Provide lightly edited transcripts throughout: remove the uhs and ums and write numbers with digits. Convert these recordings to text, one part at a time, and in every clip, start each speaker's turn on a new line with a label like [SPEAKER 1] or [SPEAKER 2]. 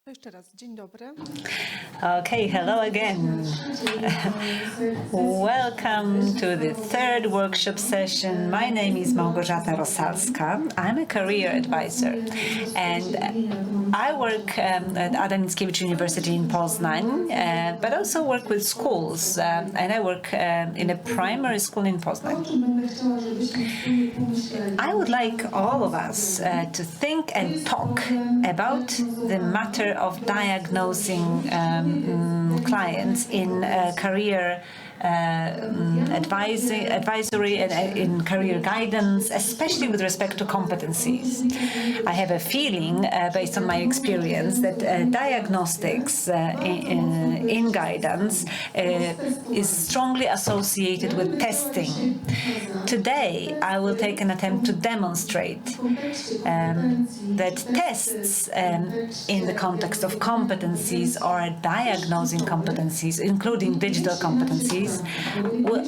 [SPEAKER 1] Jeszcze raz, dzień dobry.
[SPEAKER 2] Okay, hello again. Welcome to the third workshop session. My name is Małgorzata Rosalska. I'm a career advisor and I work at Adam Mickiewicz University in Poznań, but also work with schools and I work in a primary school in Poznań. I would like all of us to think and talk about the matter of diagnosing clients in career advisory and in career guidance, especially with respect to competencies. I have a feeling, based on my experience, that diagnostics in guidance is strongly associated with testing. Today, I will take an attempt to demonstrate that tests in the context of competencies or diagnosing competencies, including digital competencies,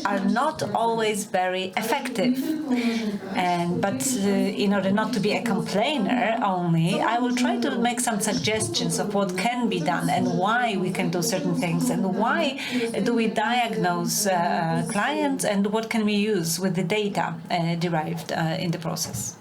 [SPEAKER 2] are not always very effective. But in order not to be a complainer only, I will try to make some suggestions of what can be done and why we can do certain things and why do we diagnose clients and what can we use with the data derived in the process.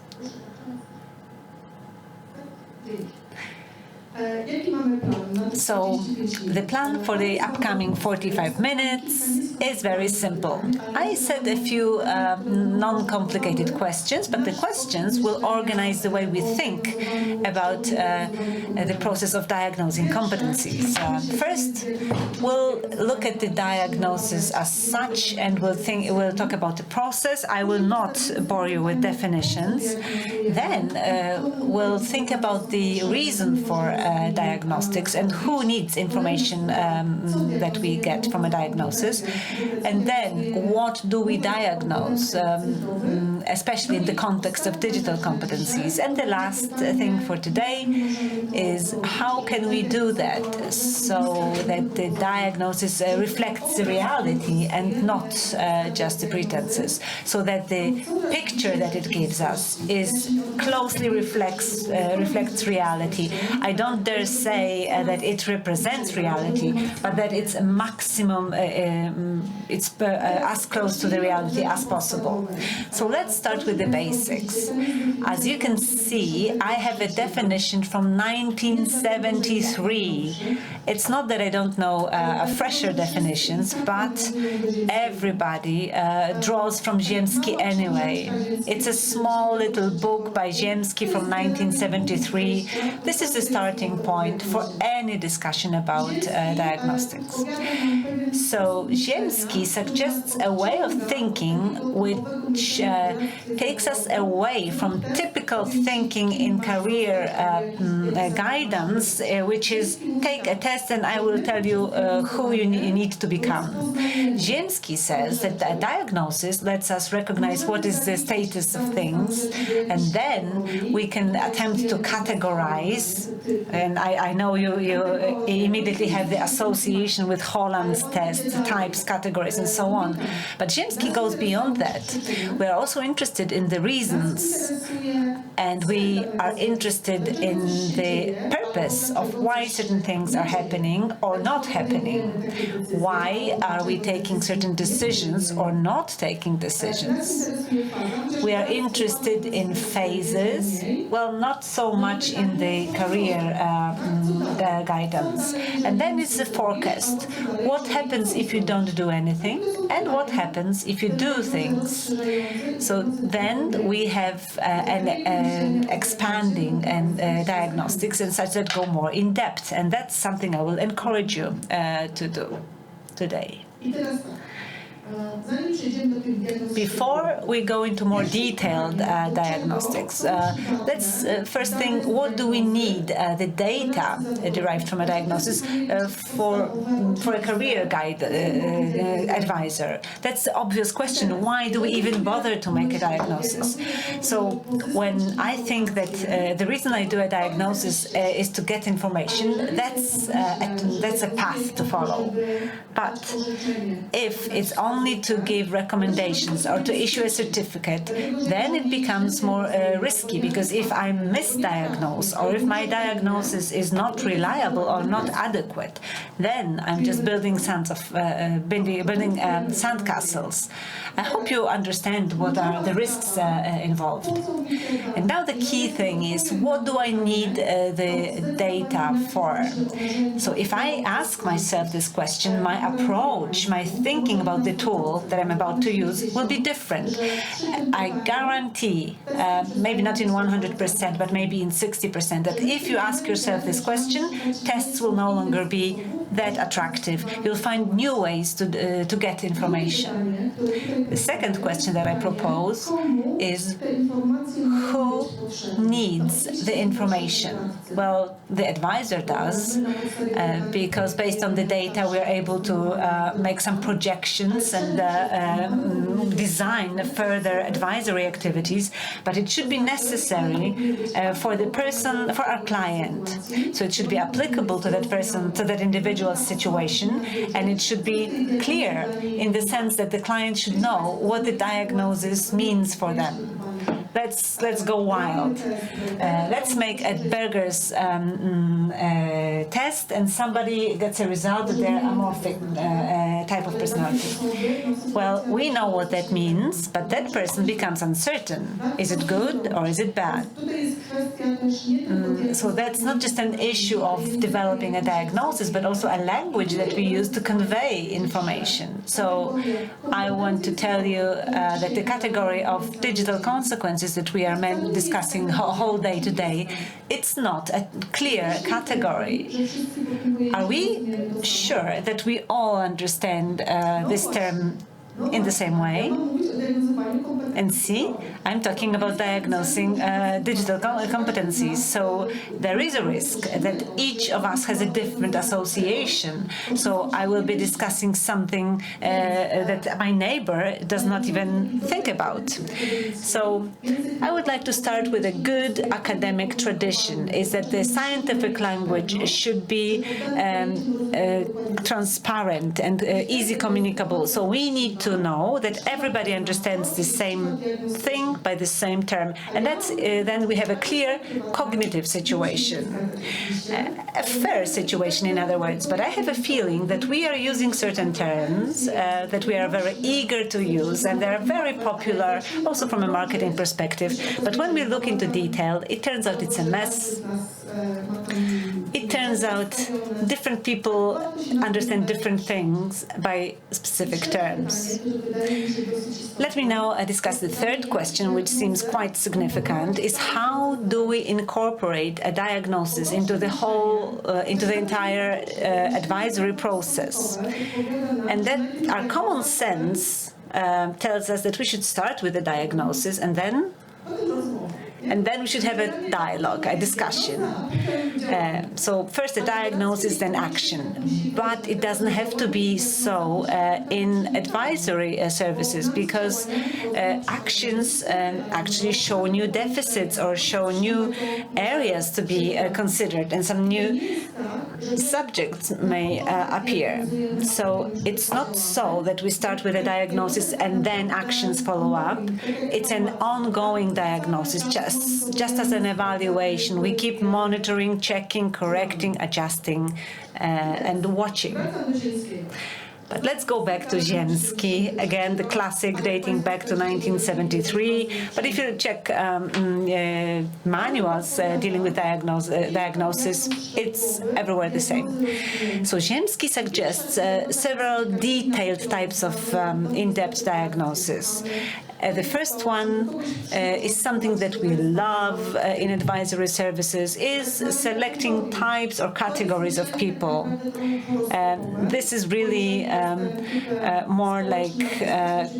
[SPEAKER 2] So the plan for the upcoming 45 minutes is very simple. I set a few non-complicated questions, but the questions will organize the way we think about the process of diagnosing competencies. First, we'll look at the diagnosis as such, and we'll talk about the process. I will not bore you with definitions. Then we'll think about the reason for diagnostics and who needs information that we get from a diagnosis. And then what do we diagnose, especially in the context of digital competencies. And the last thing for today is how can we do that so that the diagnosis reflects the reality and not just the pretenses, so that the picture that it gives us closely reflects reality. I don't dare say that it represents reality, but that it's a maximum, it's as close to the reality as possible. So let's start with the basics. As you can see, I have a definition from 1973. It's not that I don't know fresher definitions, but everybody draws from Ziemski anyway. It's a small little book by Ziemski from 1973. This is the starting point for any discussion about diagnostics. So Ziemski suggests a way of thinking which takes us away from typical thinking in career guidance, which is take a test and I will tell you who you need to become. Ziemski says that a diagnosis lets us recognize what is the status of things, and then we can attempt to categorize. And I know you immediately have the association with Holland's test, types, categories, and so on. But Ziemski goes beyond that. We are also interested in the reasons, and we are interested in the purpose of why certain things are happening or not happening. Why are we taking certain decisions or not taking decisions? We are interested in phases, well, not so much in the career guidance. And then it's the forecast. What happens if you don't do anything? And what happens if you do things? So then we have an expanding and diagnostics and such that go more in depth. And that's something I will encourage you to do today. Before we go into more detailed diagnostics, let's first think, what do we need the data derived from a diagnosis for a career guide advisor? That's the obvious question. Why do we even bother to make a diagnosis? So when I think that the reason I do a diagnosis is to get information, that's a path to follow. But if it's only only to give recommendations or to issue a certificate, then it becomes more risky, because if I misdiagnose or if my diagnosis is not reliable or not adequate, then I'm just building sandcastles. I hope you understand what are the risks involved. And now the key thing is, what do I need the data for? So if I ask myself this question, my approach, my thinking about the tool that I'm about to use will be different. I guarantee, maybe not in 100%, but maybe in 60%, that if you ask yourself this question, tests will no longer be that attractive. You'll find new ways to get information. The second question that I propose is, who needs the information? Well, the advisor does, because based on the data, we're able to make some projections and design further advisory activities, but it should be necessary for the person, for our client. So it should be applicable to that person, to that individual situation, and it should be clear in the sense that the client should know what the diagnosis means for them. Let's go wild. Let's make a Berger's test, and somebody gets a result that they're amorphic type of personality. Well, we know what that means, but that person becomes uncertain. Is it good or is it bad? So that's not just an issue of developing a diagnosis, but also a language that we use to convey information. So I want to tell you that the category of digital consequences that we are discussing whole day today, it's not a clear category. Are we sure that we all understand this term in the same way? And see, I'm talking about diagnosing digital competencies. So there is a risk that each of us has a different association. So I will be discussing something that my neighbor does not even think about. So I would like to start with a good academic tradition, is that the scientific language should be transparent and easy communicable. So we need to know that everybody understands the same thing by the same term, and that's then we have a clear cognitive situation, a fair situation, in other words. But I have a feeling that we are using certain terms that we are very eager to use, and they're very popular also from a marketing perspective. But when we look into detail, it turns out it's a mess. It turns out different people understand different things by specific terms. Let me now discuss the third question, which seems quite significant, is how do we incorporate a diagnosis into the whole, into the entire advisory process? And that our common sense tells us that we should start with the diagnosis, and then we should have a dialogue, a discussion. So first the diagnosis, then action. But it doesn't have to be so in advisory services, because actions actually show new deficits or show new areas to be considered, and some new subjects may appear. So it's not so that we start with a diagnosis and then actions follow up. It's an ongoing diagnosis, just as an evaluation. We keep monitoring, checking, correcting, adjusting, and watching. But let's go back to Ziemski, again, the classic dating back to 1973. But if you check manuals dealing with diagnosis, it's everywhere the same. So Ziemski suggests several detailed types of in-depth diagnosis. The first one is something that we love in advisory services, is selecting types or categories of people. This is really more like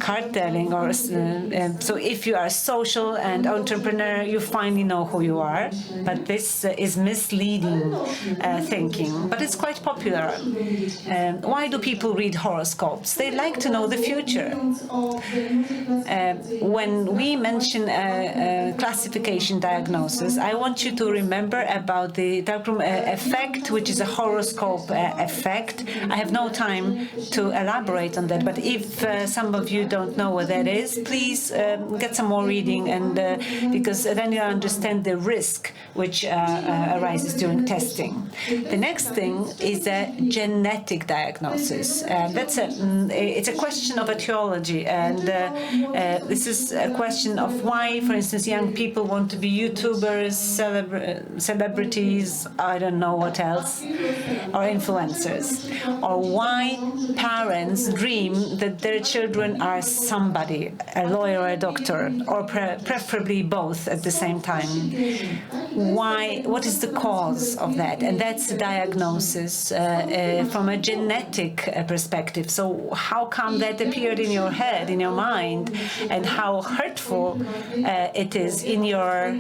[SPEAKER 2] card telling, or so if you are social and entrepreneur, you finally know who you are. But this is misleading thinking, but it's quite popular. Why do people read horoscopes? They like to know the future. when we mention classification diagnosis, I want you to remember about the darkroom effect, which is a horoscope effect. I have no time to elaborate on that, but if some of you don't know what that is, please get some more reading, and because then you understand the risk which arises during testing. The next thing is a genetic diagnosis. It's a question of etiology, and this is a question of why, for instance, young people want to be YouTubers, celebrities, I don't know what else, or influencers, or why parents dream that their children are somebody, a lawyer or a doctor, or preferably both at the same time. Why? What is the cause of that? And that's a diagnosis from a genetic perspective. So how come that appeared in your head, in your mind, and how hurtful it is in your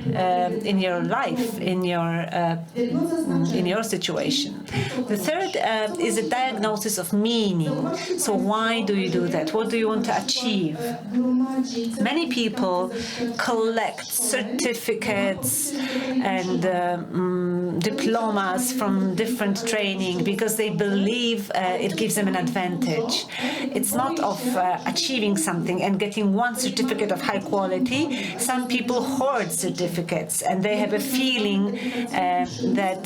[SPEAKER 2] life, in your situation. The third is a diagnosis of meaning. So why do you do that? What do you want to achieve? Many people collect certificates and diplomas from different training because they believe it gives them an advantage. It's not of achieving something and getting one certificate of high quality. Some people hoard certificates and they have a feeling that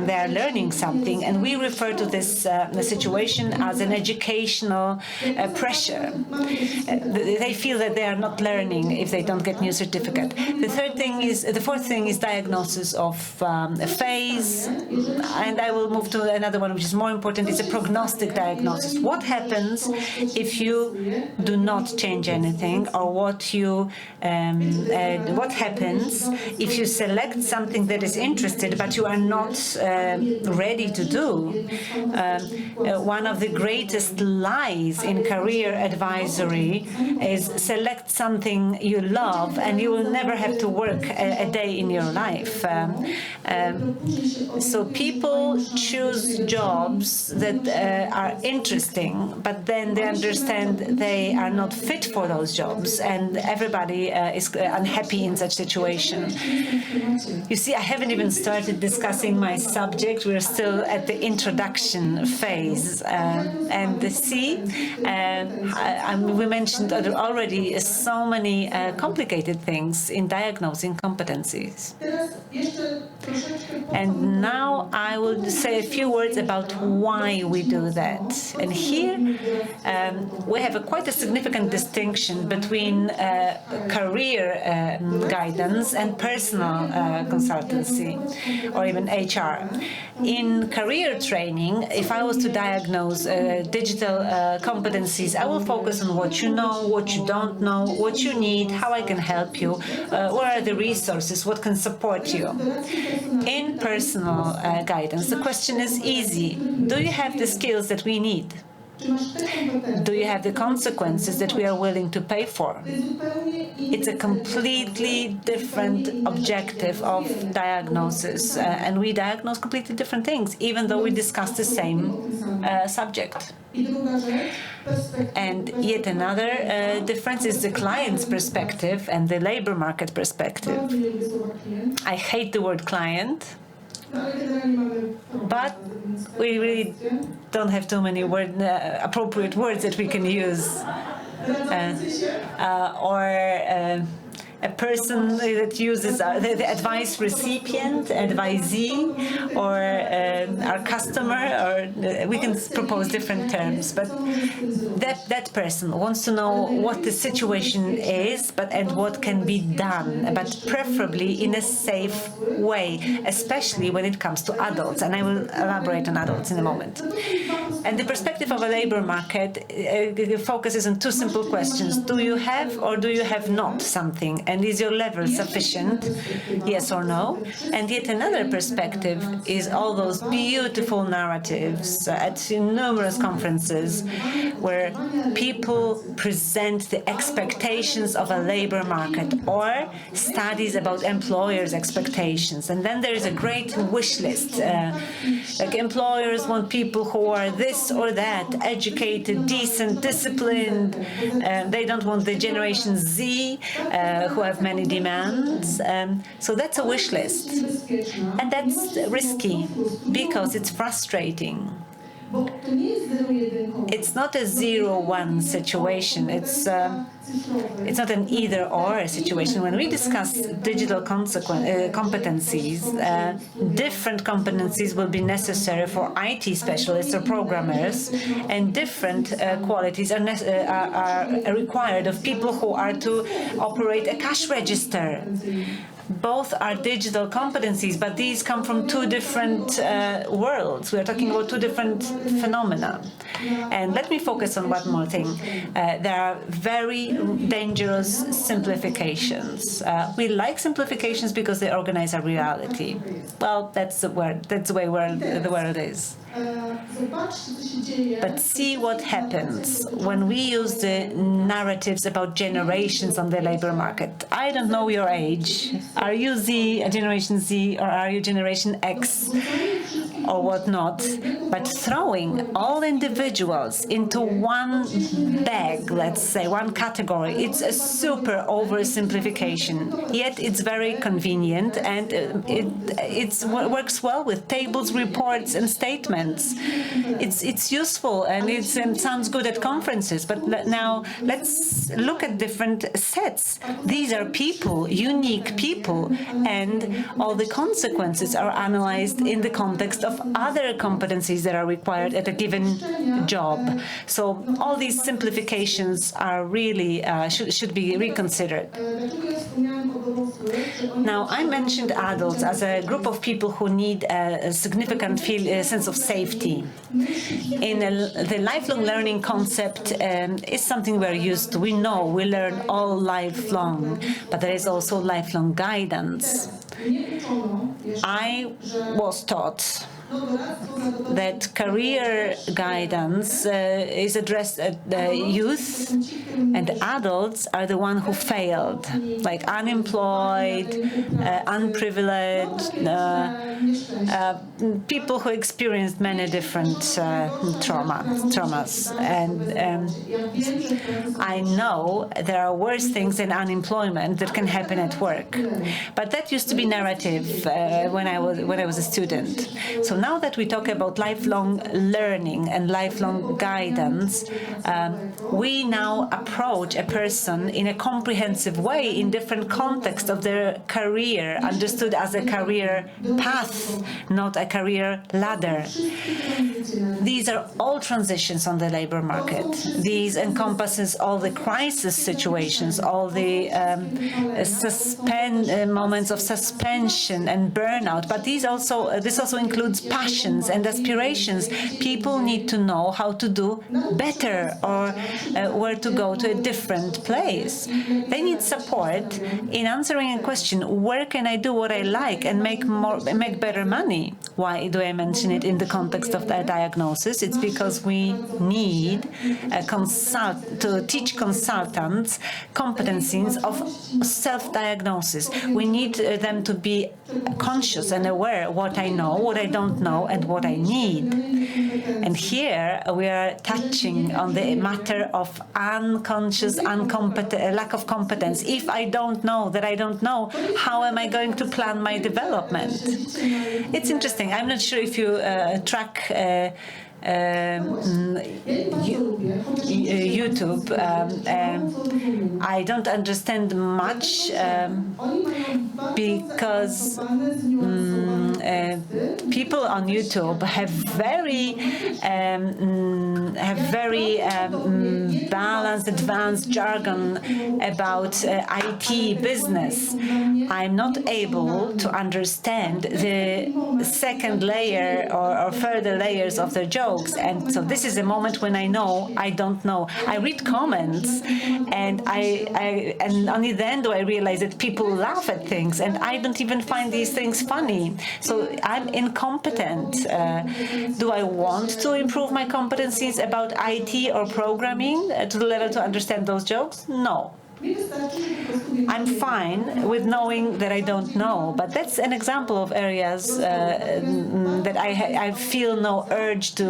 [SPEAKER 2] they're learning something, and we refer to this situation as an educational pressure. They feel that they are not learning if they don't get new certificate. The fourth thing is diagnosis of a phase, and I will move to another one which is more important. It's a prognostic diagnosis. What happens if you do not change anything, or what happens if you select something that is interested but you are not ready to do? One of the greatest lies in career advisory is select something you love and you will never have to work a day in your life. So people choose jobs that are interesting, but then they understand they are not fit for those jobs, and everybody is unhappy in such situation. You see, I haven't even started discussing my subject. We're still at the introduction phase. And we mentioned already so many complicated things in diagnosing competencies. And now I will say a few words about why we do that. And here we have quite a significant distinction between career guidance and personal consultancy, or even HR. In career training, if I was to diagnose digital competencies, I will focus on what you know, what you don't know, what you need, how I can help you, what are the resources, what can support you. In personal guidance, the question is easy. Do you have the skills that we need? Do you have the consequences that we are willing to pay for? It's a completely different objective of diagnosis, and we diagnose completely different things, even though we discuss the same subject. And yet another difference is the client's perspective and the labor market perspective. I hate the word client, but we really don't have too many appropriate words that we can use. A person that uses the advice recipient, advisee, or our customer, or we can propose different terms. But that person wants to know what the situation is, and what can be done, but preferably in a safe way, especially when it comes to adults. And I will elaborate on adults in a moment. And the perspective of a labor market focuses on two simple questions: do you have or do you have not something? And is your level sufficient? Yes or no? And yet another perspective is all those beautiful narratives at numerous conferences where people present the expectations of a labor market or studies about employers' expectations. And then there is a great wish list. Like employers want people who are this or that, educated, decent, disciplined. They don't want the Generation Z who have many demands. So that's a wish list. And that's risky because it's frustrating. It's not a 0-1 situation. It's not an either-or situation. When we discuss digital competencies, different competencies will be necessary for IT specialists or programmers, and different qualities are required of people who are to operate a cash register. Both are digital competencies, but these come from two different worlds. We are talking about two different phenomena. And let me focus on one more thing. There are very dangerous simplifications. We like simplifications because they organize our reality. Well, that's the way the world is. But see what happens when we use the narratives about generations on the labor market. I don't know your age. Are you Generation Z, or are you Generation X, or whatnot? But throwing all individuals into one bag, let's say, one category, it's a super oversimplification. Yet it's very convenient, and it works well with tables, reports, and statements. It's useful, and it sounds good at conferences. But now let's look at different sets. These are people, unique people, and all the consequences are analyzed in the context of other competencies that are required at a given job. So all these simplifications are really should be reconsidered. Now, I mentioned adults as a group of people who need a significant sense of safety. The lifelong learning concept is something we're used to. We know we learn all lifelong, but there is also lifelong guidance. I was taught that career guidance is addressed at youth, and adults are the ones who failed, like unemployed, unprivileged, people who experienced many different traumas. And I know there are worse things than unemployment that can happen at work. But that used to be narrative when I was a student. So now that we talk about lifelong learning and lifelong guidance, we now approach a person in a comprehensive way in different contexts of their career, understood as a career path, not a career ladder. These are all transitions on the labor market. These encompasses all the crisis situations, all the moments of suspension and burnout. But this also includes passions and aspirations. People need to know how to do better, or where to go to a different place. They need support in answering a question: where can I do what I like and make better money? Why do I mention it in the context of the diagnosis? It's because we need to teach consultants competencies of self-diagnosis. We need them to be conscious and aware what I know, what I don't know, and what I need. And here we are touching on the matter of unconscious, lack of competence. If I don't know that I don't know, how am I going to plan my development? It's interesting. I'm not sure if you track YouTube. I don't understand much because people on YouTube have very balanced, advanced jargon about IT business. I'm not able to understand the second layer or further layers of their jokes, and so this is a moment when I know I don't know. I read comments, and and only then do I realize that people laugh at things, and I don't even find these things funny. So I'm incompetent. Do I want to improve my competencies about IT or programming to the level to understand those jokes? No. I'm fine with knowing that I don't know, but that's an example of areas that I feel no urge to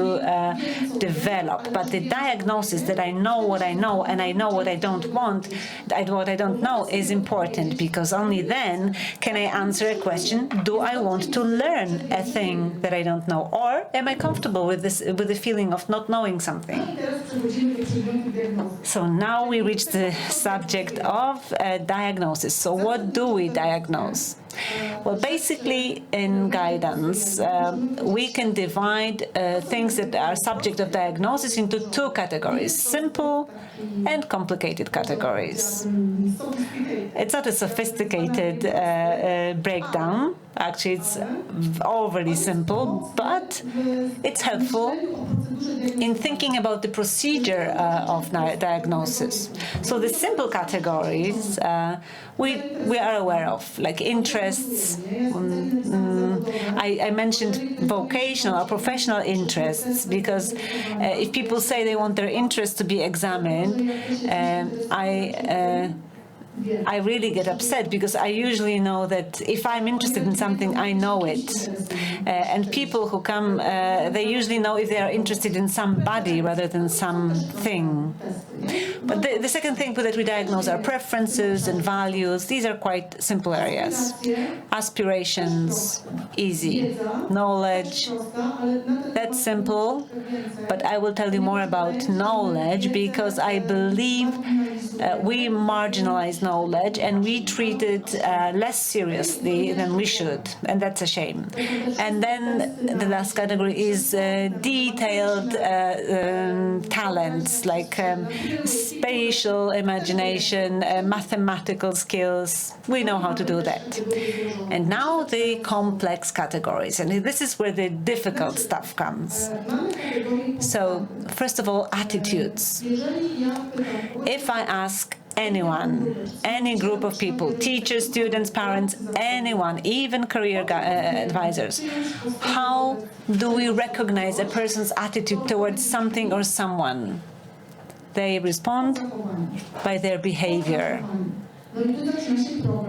[SPEAKER 2] develop. But the diagnosis that I know what I know and I know what I don't want, what I don't know, is important, because only then can I answer a question: do I want to learn a thing that I don't know, or am I comfortable with the feeling of not knowing something? So now we reach the subject of diagnosis. So what do we diagnose? Well, basically, in guidance, we can divide things that are subject of diagnosis into two categories: simple and complicated categories. It's not a sophisticated breakdown. Actually, it's overly simple, but it's helpful in thinking about the procedure of diagnosis. So the simple categories we are aware of, like interests. I mentioned vocational or professional interests, because if people say they want their interests to be examined, I really get upset, because I usually know that if I'm interested in something, I know it. And people who come, they usually know if they are interested in somebody rather than something. But the second thing that we diagnose are preferences and values. These are quite simple areas. Aspirations, easy. Knowledge, that's simple. But I will tell you more about knowledge, because I believe we marginalize knowledge and we treat it less seriously than we should, and that's a shame. And then the last category is detailed talents, like spatial imagination, mathematical skills. We know how to do that. And now the complex categories, and this is where the difficult stuff comes. So, first of all, attitudes. If I ask anyone, any group of people, teachers, students, parents, anyone, even career advisors, how do we recognize a person's attitude towards something or someone? They respond by their behavior.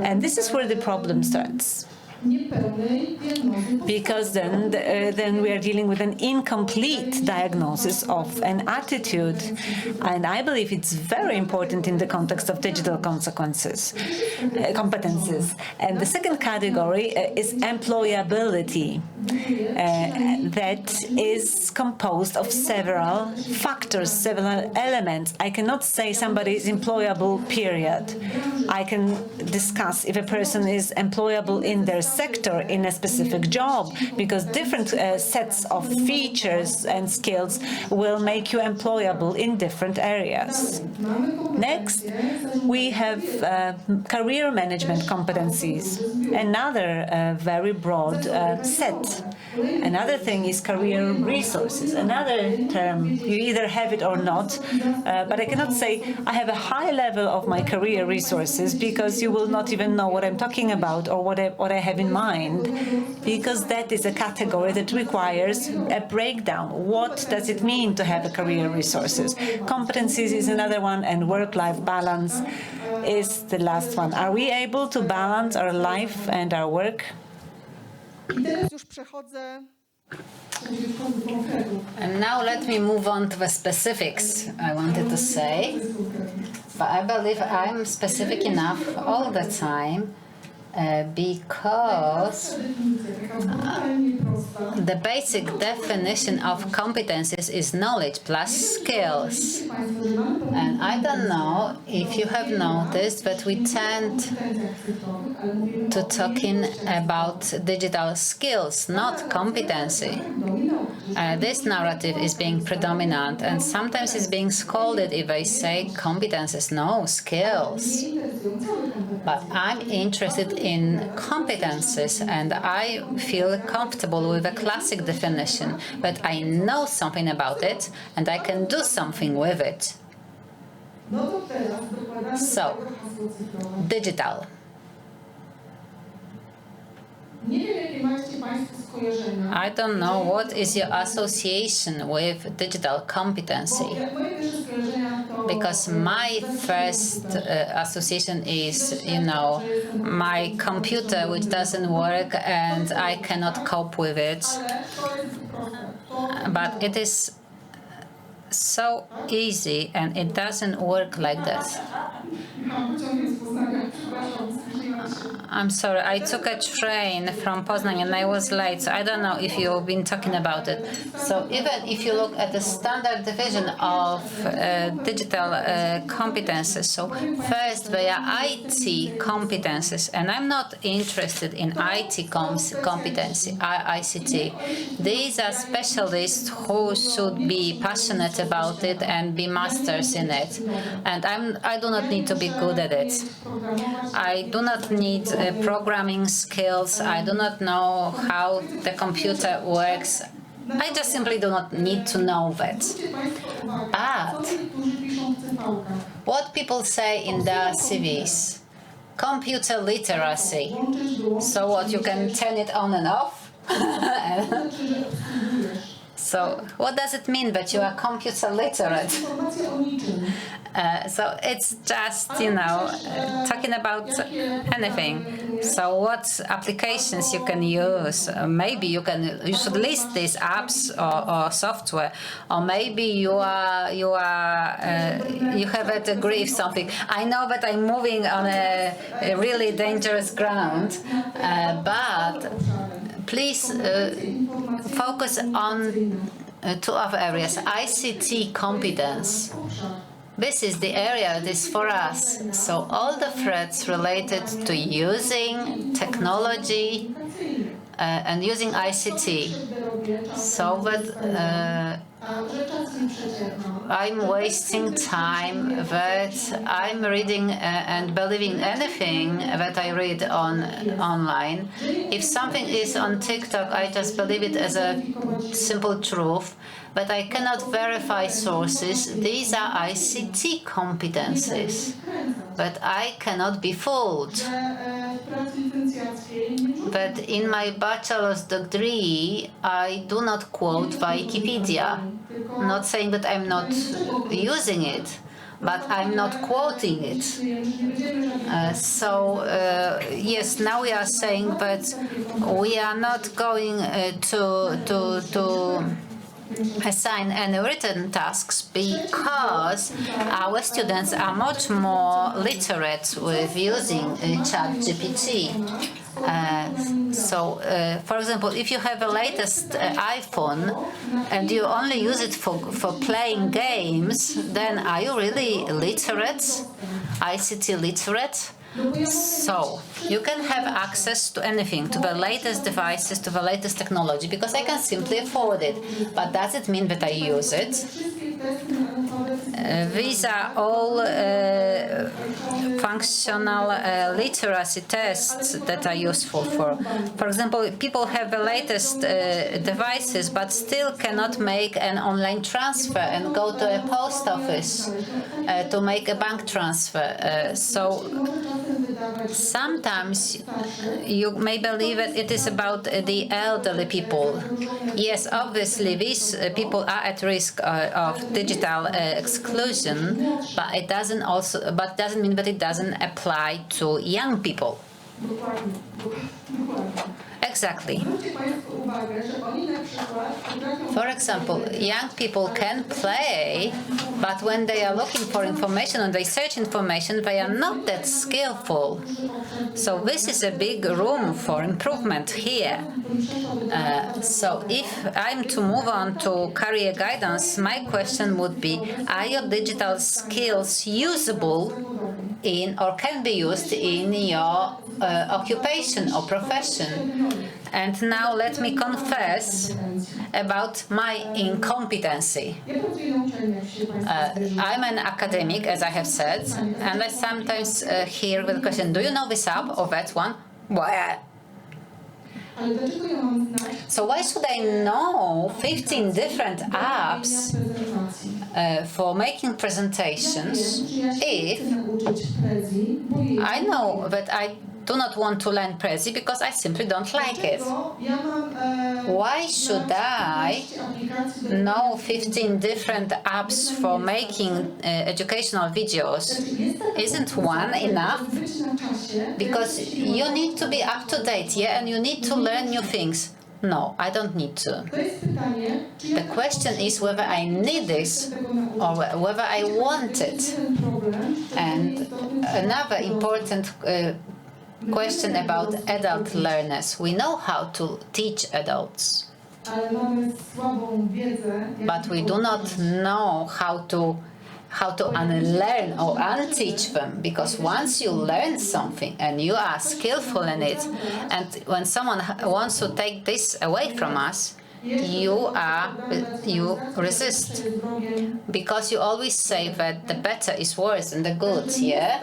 [SPEAKER 2] And this is where the problem starts, because then we are dealing with an incomplete diagnosis of an attitude, and I believe it's very important in the context of digital competences. And the second category is employability. That is composed of several factors, several elements. I cannot say somebody is employable, period. I can discuss if a person is employable in their sector, in a specific job, because different sets of features and skills will make you employable in different areas. Next, we have career management competencies, another very broad set. Another thing is career resources, another term. You either have it or not, but I cannot say I have a high level of my career resources, because you will not even know what I'm talking about or what I have in mind, because that is a category that requires a breakdown. What does it mean to have a career resources? Competencies is another one, and work-life balance is the last one. Are we able to balance our life and our work?
[SPEAKER 1] And now let me move on to the specifics I wanted to say. But I believe I'm specific enough all the time because the basic definition of competences is knowledge plus skills. And I don't know if you have noticed, but we tend to talking about digital skills, not competency. This narrative is being predominant, and sometimes it's being scolded if I say competences, no, skills. But I'm interested in competences, and I feel comfortable with a classic definition, but I know something about it, and I can do something with it. So, digital. I don't know what is your association with digital competency, because my first association is, my computer which doesn't work and I cannot cope with it. But it is so easy and it doesn't work like that. I'm sorry, I took a train from Poznań and I was late, so I don't know if you've been talking about it. So even if you look at the standard division of digital competences, so first they are IT competences, and I'm not interested in IT competency, ICT. These are specialists who should be passionate about it and be masters in it. And I do not need to be good at it. I do not need programming skills. I do not know how the computer works. I just simply do not need to know that. But what people say in their CVs, computer literacy. So what, you can turn it on and off? So what does it mean that you are computer literate? So it's just, talking about anything. So what applications you can use? Maybe you should list these apps or software, or maybe you have a degree of something. I know that I'm moving on a really dangerous ground, but please focus on two other areas. ICT competence. This is the area that is for us. So all the threats related to using technology and using ICT. So that I'm wasting time, that I'm reading and believing anything that I read online. If something is on TikTok, I just believe it as a simple truth, but I cannot verify sources. These are ICT competencies, but I cannot be fooled. But in my bachelor's degree, I do not quote Wikipedia. I'm not saying that I'm not using it, but I'm not quoting it. Yes, now we are saying that we are not going to assign any written tasks because our students are much more literate with using ChatGPT. For example, if you have a latest iPhone and you only use it for playing games, then are you really literate, ICT literate? So you can have access to anything, to the latest devices, to the latest technology, because I can simply afford it. But does it mean that I use it? These are all functional literacy tests that are useful for example, people have the latest devices but still cannot make an online transfer and go to a post office to make a bank transfer. Sometimes you may believe that it is about the elderly people. Yes, obviously these people are at risk of digital exclusion, but it doesn't mean that it doesn't apply to young people. exactly. For example, young people can play, but when they are looking for information and they search information, they are not that skillful. So this is a big room for improvement here. So if I'm to move on to career guidance, my question would be, are your digital skills usable in or can be used in your occupation or profession? And now let me confess about my incompetency. I'm an academic, as I have said, and I sometimes hear the question, do you know this app or that one? Well, so why should I know 15 different apps for making presentations if I know that I do not want to learn Prezi because I simply don't like it? Why should I know 15 different apps for making educational videos? Isn't one enough? Because you need to be up to date, yeah, and you need to learn new things. No, I don't need to. The question is whether I need this or whether I want it. And another important question about adult learners. We know how to teach adults, but we do not know how to unlearn or unteach them, because once you learn something and you are skillful in it, and when someone wants to take this away from us, you resist, because you always say that the better is worse than the good, yeah?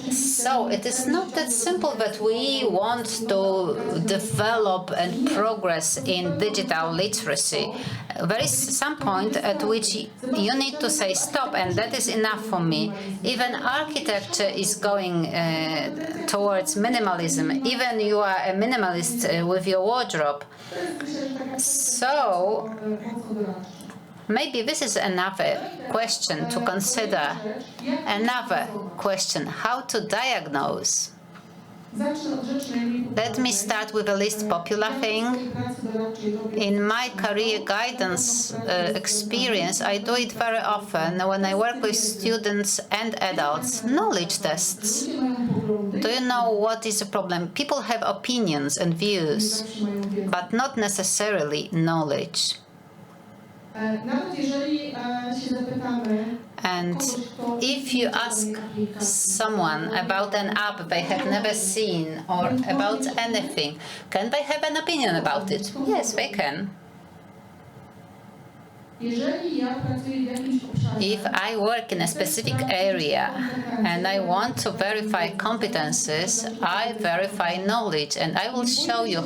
[SPEAKER 1] So it is not that simple that we want to develop and progress in digital literacy. There is some point at which you need to say stop, and that is enough for me. Even architecture is going towards minimalism. Even you are a minimalist with your wardrobe. So maybe this is another question to consider. Another question, how to diagnose. Let me start with the least popular thing. In my career guidance experience, I do it very often when I work with students and adults. Knowledge tests. Do you know what is the problem? People have opinions and views, but not necessarily knowledge. And if you ask someone about an app they have never seen or about anything, can they have an opinion about it? Yes, they can. If I work in a specific area and I want to verify competences, I verify knowledge, and I will show you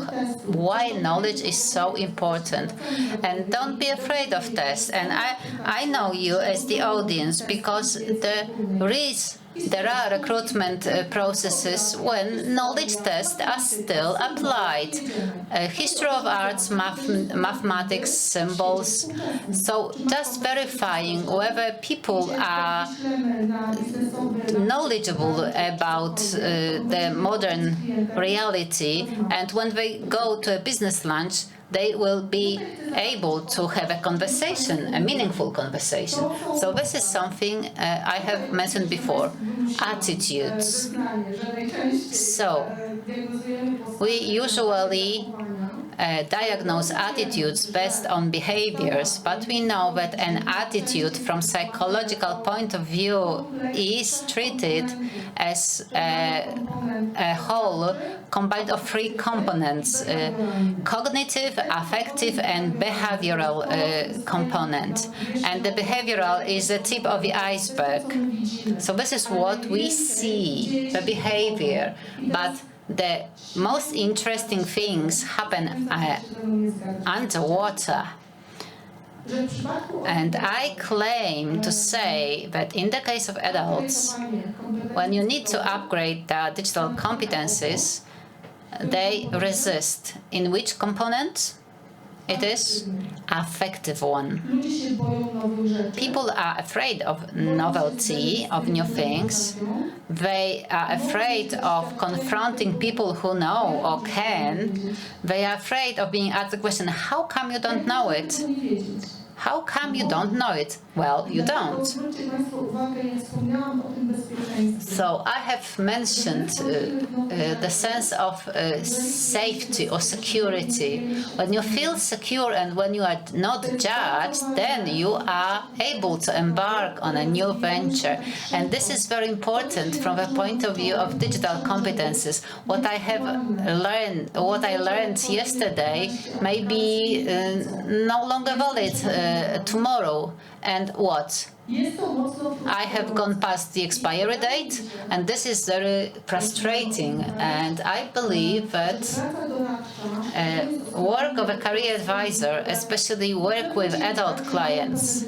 [SPEAKER 1] why knowledge is so important. And don't be afraid of tests. And I know you as the audience, because there are recruitment processes when knowledge tests are still applied. History of arts, mathematics, symbols. So just verifying whether people are knowledgeable about the modern reality, and when they go to a business lunch, they will be able to have a conversation, a meaningful conversation. So this is something I have mentioned before, attitudes. So we usually diagnose attitudes based on behaviors, but we know that an attitude from psychological point of view is treated as a whole combined of three components: cognitive, affective, and behavioral component. And the behavioral is the tip of the iceberg. So this is what we see, the behavior, but the most interesting things happen underwater. And I claim to say that in the case of adults, when you need to upgrade their digital competencies, they resist. In which component? it is affective one. People are afraid of novelty, of new things. They are afraid of confronting people who know or can. They are afraid of being asked the question, how come you don't know it? How come you don't know it? Well, you don't. So I have mentioned the sense of safety or security. When you feel secure and when you are not judged, then you are able to embark on a new venture. And this is very important from the point of view of digital competences. What I learned yesterday may be no longer valid tomorrow. And what? I have gone past the expiry date, and this is very frustrating. And I believe that work of a career advisor, especially work with adult clients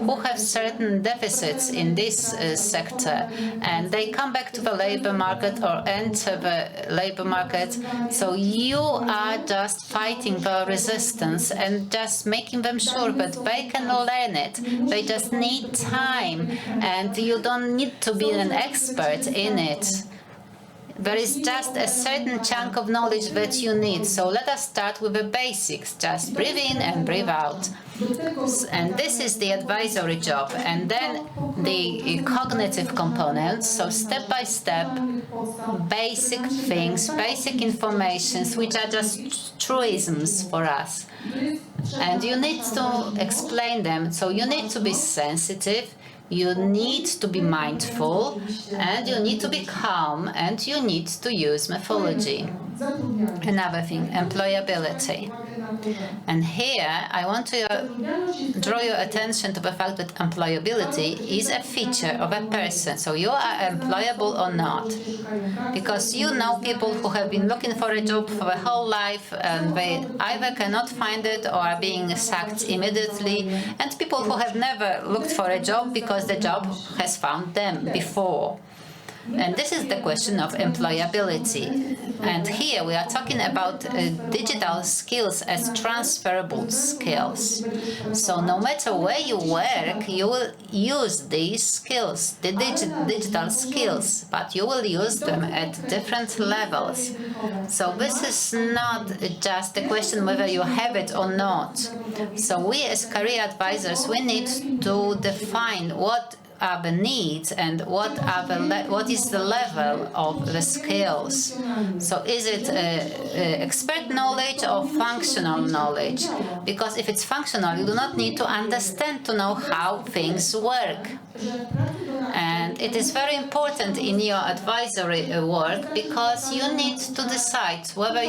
[SPEAKER 1] who have certain deficits in this sector, and they come back to the labor market or enter the labor market. So you are just fighting the resistance and just making them sure that they can learn it. They just need time, and you don't need to be an expert in it. There is just a certain chunk of knowledge that you need. So let us start with the basics. Just breathe in and breathe out. And this is the advisory job. And then the cognitive components. So step by step, basic things, basic informations, which are just truisms for us. And you need to explain them. So you need to be sensitive. You need to be mindful, and you need to be calm, and you need to use methodology. Another thing, employability. And here I want to draw your attention to the fact that employability is a feature of a person. So you are employable or not. Because you know people who have been looking for a job for their whole life, and they either cannot find it or are being sacked immediately, and people who have never looked for a job because the job has found them before. And this is the question of employability. And here we are talking about digital skills as transferable skills. So no matter where you work, you will use these skills, the digital skills, but you will use them at different levels. So this is not just a question whether you have it or not. So we as career advisors, we need to define what are the needs and what is the level of the skills. So is it expert knowledge or functional knowledge? Because if it's functional, you do not need to understand to know how things work. And it is very important in your advisory work because you need to decide whether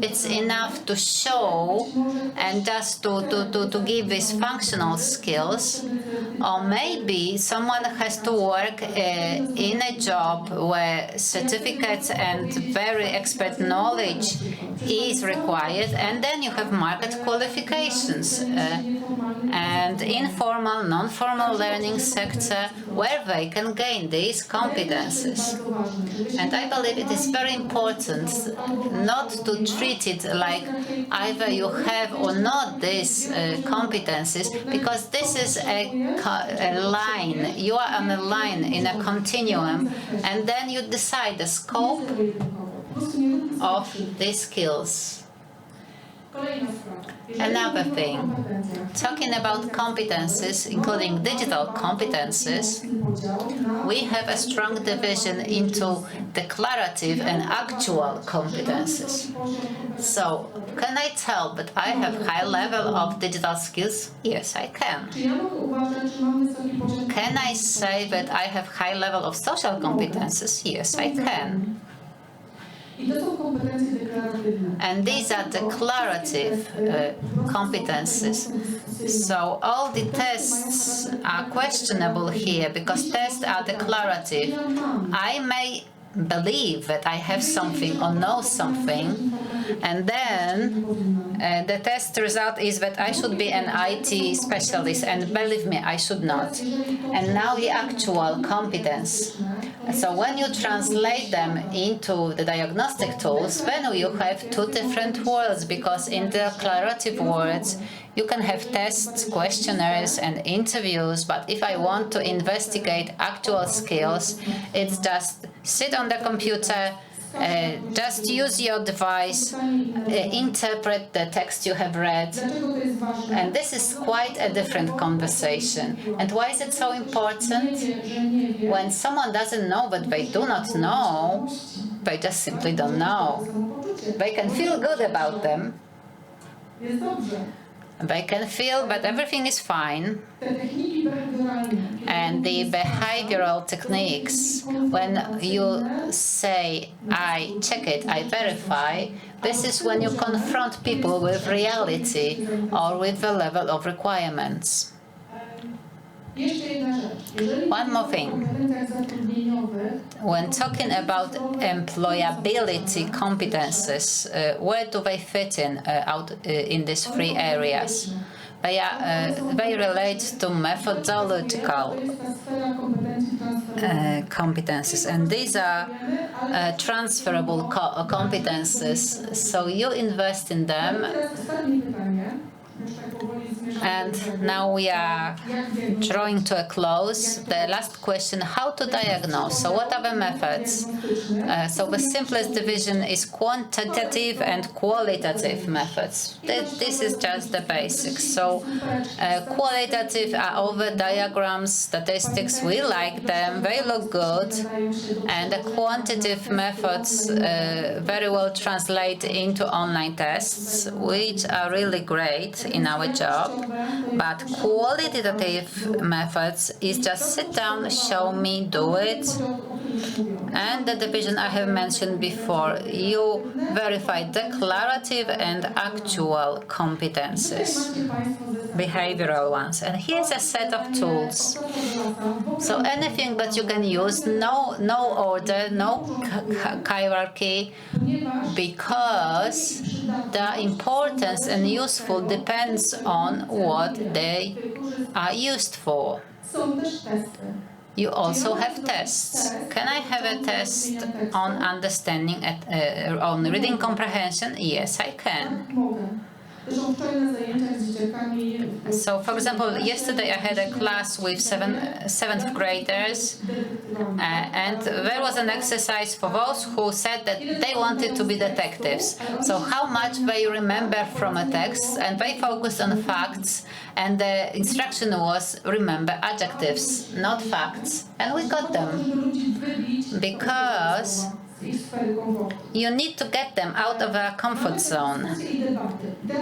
[SPEAKER 1] it's enough to show and just to give these functional skills, or maybe someone has to work in a job where certificates and very expert knowledge is required, and then you have market qualifications and informal, non-formal learning sector where they can gain these competences. And I believe it is very important not to treat it like either you have or not these competences, because this is a line. You are on a line in a continuum, and then you decide the scope of these skills. Another thing, talking about competences, including digital competences, we have a strong division into declarative and actual competences. So, can I tell that I have high level of digital skills? Yes, I can. Can I say that I have high level of social competences? Yes, I can. And these are declarative competences. So all the tests are questionable here because tests are declarative. I may believe that I have something or know something, and then the test result is that I should be an IT specialist, and believe me, I should not. And now the actual competence. So when you translate them into the diagnostic tools, then you have two different worlds, because in declarative words, you can have tests, questionnaires, and interviews, but if I want to investigate actual skills, it's just sit on the computer, just use your device, interpret the text you have read, and this is quite a different conversation. And why is it so important? When someone doesn't know what they do not know, they just simply don't know. They can feel good about them. They can feel that everything is fine. And the behavioral techniques, when you say, I check it, I verify, this is when you confront people with reality or with the level of requirements. One more thing. When talking about employability competences, where do they fit in these three areas? They relate to methodological competences, and these are transferable competences, so you invest in them. And now we are drawing to a close. The last question, how to diagnose? So what are the methods? So the simplest division is quantitative and qualitative methods. This is just the basics. So qualitative are all the diagrams, statistics, we like them, they look good. And the quantitative methods very well translate into online tests, which are really great in our job. But qualitative methods is just sit down, show me, do it. And the division I have mentioned before, you verify declarative and actual competences, behavioral ones. And here's a set of tools. So anything that you can use, no order, no hierarchy, because the importance and useful depends on what they are used for. You also have tests. Can I have a test on understanding, on reading comprehension? Yes, I can. So, for example, yesterday I had a class with seventh graders, and there was an exercise for those who said that they wanted to be detectives. So how much they remember from a text, and they focused on facts, and the instruction was remember adjectives, not facts. And we got them, because you need to get them out of their comfort zone.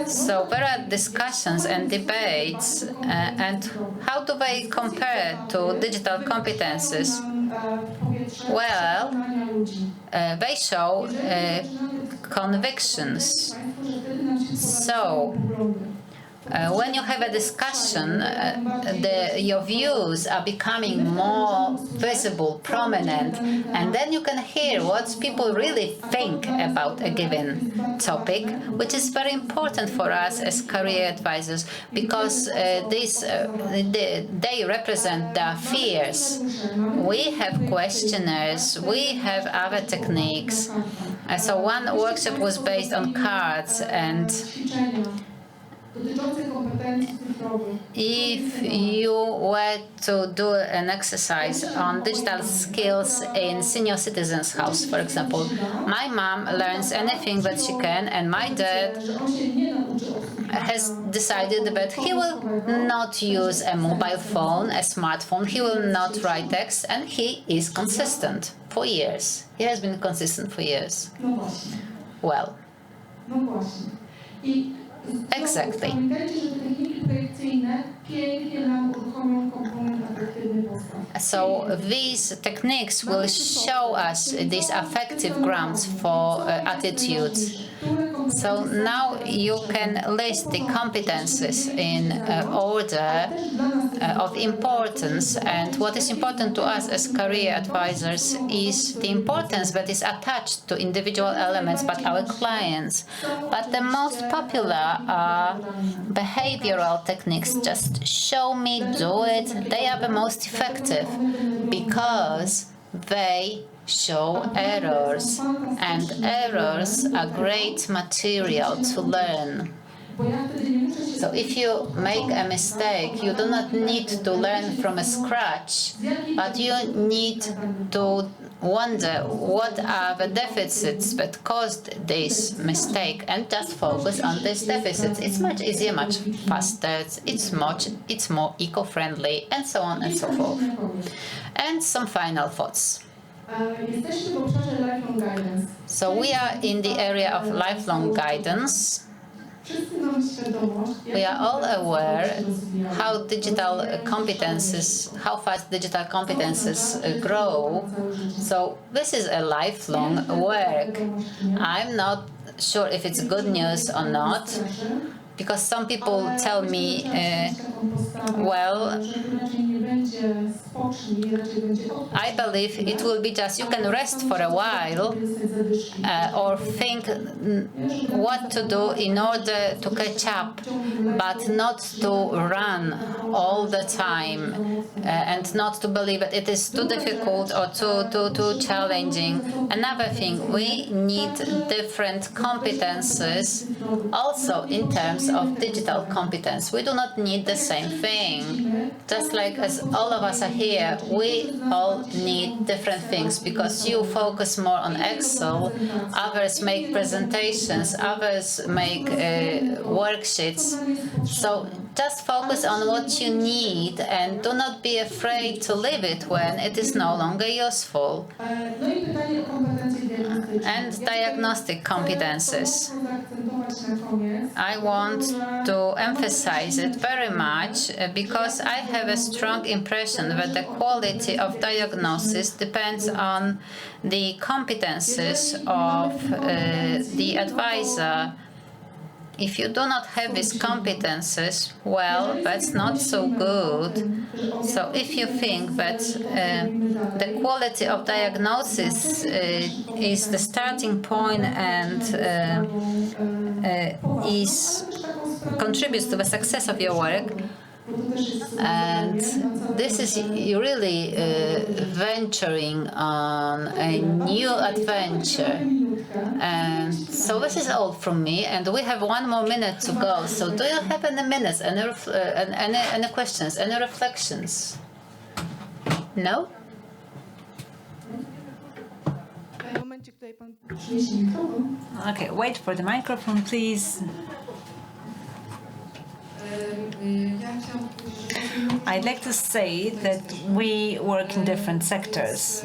[SPEAKER 1] So there are discussions and debates, and how do they compare to digital competences? Well, they show convictions. So when you have a discussion, your views are becoming more visible, prominent, and then you can hear what people really think about a given topic, which is very important for us as career advisors, because they represent their fears. We have questionnaires, we have other techniques. So one workshop was based on cards, and if you were to do an exercise on digital skills in senior citizens' house, for example, my mom learns anything that she can, and my dad has decided that he will not use a mobile phone, a smartphone, he will not write text, and he is consistent for years. He has been consistent for years. Well, exactly. So these techniques will show us these affective grounds for attitudes. So now you can list the competences in order of importance, and what is important to us as career advisors is the importance that is attached to individual elements by our clients. But the most popular are behavioral techniques. Just show me, do it. They are the most effective because they show errors, and errors are great material to learn. So if you make a mistake, you do not need to learn from scratch, but you need to wonder what are the deficits that caused this mistake and just focus on these deficits. It's much easier, much faster, it's more eco-friendly, and so on and so forth. And some final thoughts. So we are in the area of lifelong guidance. We are all aware how how fast digital competences grow. So this is a lifelong work. I'm not sure if it's good news or not, because some people tell me, well, I believe it will be just you can rest for a while or think what to do in order to catch up, but not to run all the time and not to believe that it is too difficult or too challenging. Another thing, we need different competences also in terms of digital competence. We do not need the same thing. Just like as all of us are here, we all need different things, because you focus more on Excel, others make presentations, others make worksheets. So just focus on what you need and do not be afraid to leave it when it is no longer useful. And diagnostic competences. I want to emphasize it very much because I have a strong impression that the quality of diagnosis depends on the competences of the advisor. If you do not have these competences, well, that's not so good. So if you think that the quality of diagnosis is the starting point and contributes to the success of your work, and this is really venturing on a new adventure. And so this is all from me, and we have 1 more minute to go. So do you have any minutes, any questions, any reflections? No?
[SPEAKER 2] Okay, wait for the microphone, please. I'd like to say that we work in different sectors,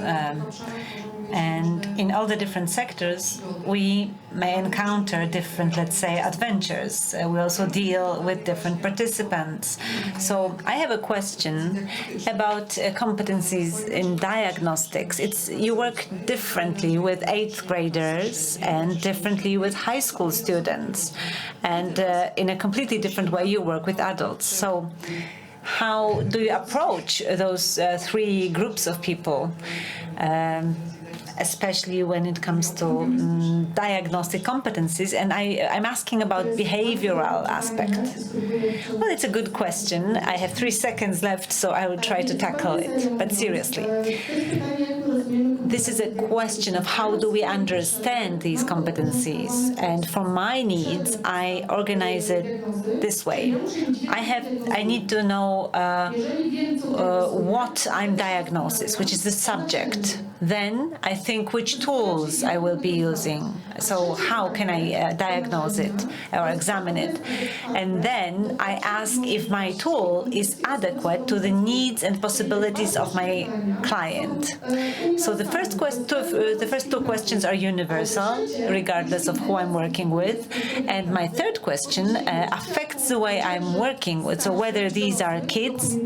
[SPEAKER 2] and in all the different sectors, we may encounter different, let's say, adventures. We also deal with different participants. So I have a question about competencies in diagnostics. You work differently with 8th graders and differently with high school students, and in a completely different way you work with adults. So how do you approach those 3 groups of people? Especially when it comes to diagnostic competencies, and I'm asking about behavioral aspect. Well, it's a good question. I have 3 seconds left, so I will try to tackle it. But seriously, this is a question of how do we understand these competencies, and for my needs, I organize it this way. I need to know what I'm diagnosing, which is the subject. Then I think which tools I will be using. So how can I diagnose it or examine it? And then I ask if my tool is adequate to the needs and possibilities of my client. So the first 2 questions are universal, regardless of who I'm working with. And my third question affects the way I'm working with. So whether these are kids,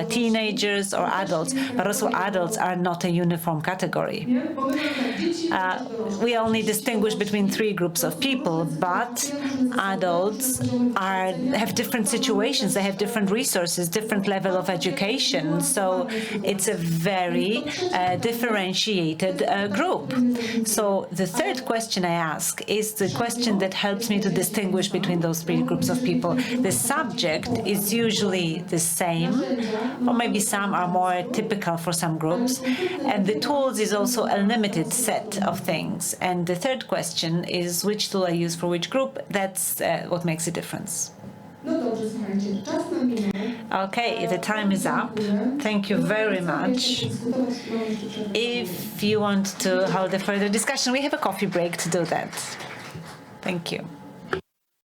[SPEAKER 2] teenagers, or adults, but also adults are not a uniform category. We only distinguish between 3 groups of people, but adults have different situations, they have different resources, different level of education, so it's a very differentiated group. So the third question I ask is the question that helps me to distinguish between those 3 groups of people. The subject is usually the same, or maybe some are more typical for some groups, and the tools is also a limited set of things. And the third question is which tool I use for which group. That's what makes a difference. Okay, the time is up. Thank you very much. If you want to hold a further discussion, we have a coffee break to do that. Thank you.